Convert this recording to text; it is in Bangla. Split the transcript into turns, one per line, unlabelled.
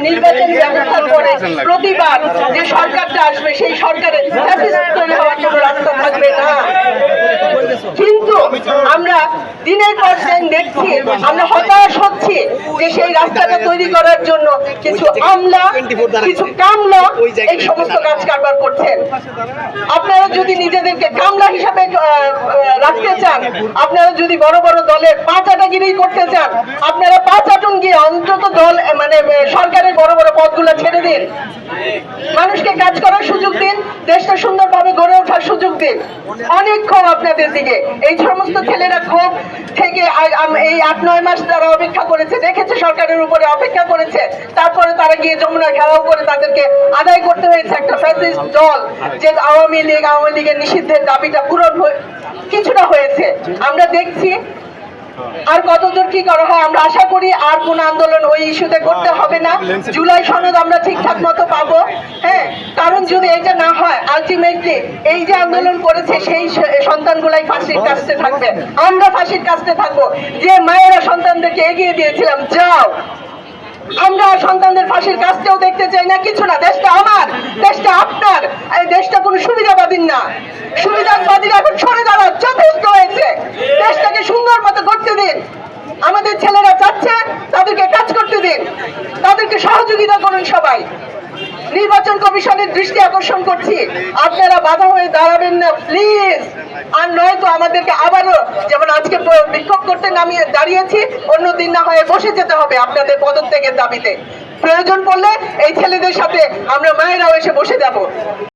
নির্বাচনী ব্যবস্থার পরে প্রতিবার যে সরকারটা আসবে সেই সরকারের তৈরি হওয়ার জন্য রাস্তা থাকবে না। কিন্তু আমরা দিনের পর দিন দেখছি, আমরা হতাশ হচ্ছি যে সেই রাস্তাটা তৈরি করার জন্য কিছু আমলা, কিছু কামলা এই সমস্ত কাজ কারবার করছেন। আপনারা যদি নিজেদেরকে কামলা হিসাবে রাখতে চান, আপনারা যদি বড় বড় দলের পাঁচাটাগিরি করতে চান, আপনারা পাঁচাটুন গিয়ে অন্তত দল মানে সরকারের বড় বড় পদগুলো ছেড়ে দিন, মানুষকে কাজ করার সুযোগ দিন, দেশটা সুন্দরভাবে গড়ে ওঠার সুযোগ দিন। অনেক ক্ষোভ আপনাদের দিকে, এই সমস্ত ছেলেরা ক্ষোভ থেকে এই 8-9 মাস তারা অপেক্ষা করেছে, দেখেছে সরকারের উপরে অপেক্ষা করেছে, তারপরে তারা গিয়ে যমুনা ঘেরাও করে তাদেরকে আদায় করতে হয়েছে একটা ফ্যাসিস্ট দল, যে আওয়ামী লীগের নিষিদ্ধের দাবিটা পূরণ কিছুটা হয়েছে। আমরা দেখছি আর কতদূর কি করা হয়। আমরা আশা করি আর কোন আন্দোলন ওই ইস্যুতে করতে হবে না। জুলাই সনদ আমরা ঠিকঠাক মতো পাবো। হ্যাঁ, কারণ যদি এটা না হয় আলটিমেটলি এই যে আন্দোলন করেছে সেই সন্তানগুলাই ফাঁসির কাছে থাকবে, আমরা ফাঁসির কাছে থাকবো। যে মায়েরা সন্তানদেরকে এগিয়ে দিয়েছিলাম, যাও, আমরা সন্তানদের ফাঁসির কাজটাও দেখতে চাই না, কিছু না। দেশটা আমার, দেশটা আপনার, এই দেশটা কোনো সুবিধাবাদীর না। সুবিধাবাদীরা এখন সরে দাঁড়ান, যথেষ্ট হয়েছে। দেশটাকে সুন্দর মতো করতে দিন। আমাদের ছেলেরা চাচ্ছে, তাদেরকে কাজ করতে দিন, তাদেরকে সহযোগিতা করুন সবাই। নির্বাচন কমিশনের দৃষ্টি আকর্ষণ করছি, আপনারা বাধা হয়ে দাঁড়াবেন না প্লিজ। আর নয়তো আমাদেরকে আবারও যেমন আজকে বিক্ষোভ করতে দাঁড়িয়েছি, অন্যদিন না হয়ে বসে যেতে হবে আপনাদের পদত্যাগের দাবিতে। প্রয়োজন পড়লে এই ছেলেদের সাথে আমরা মায়েরাও এসে বসে যাব।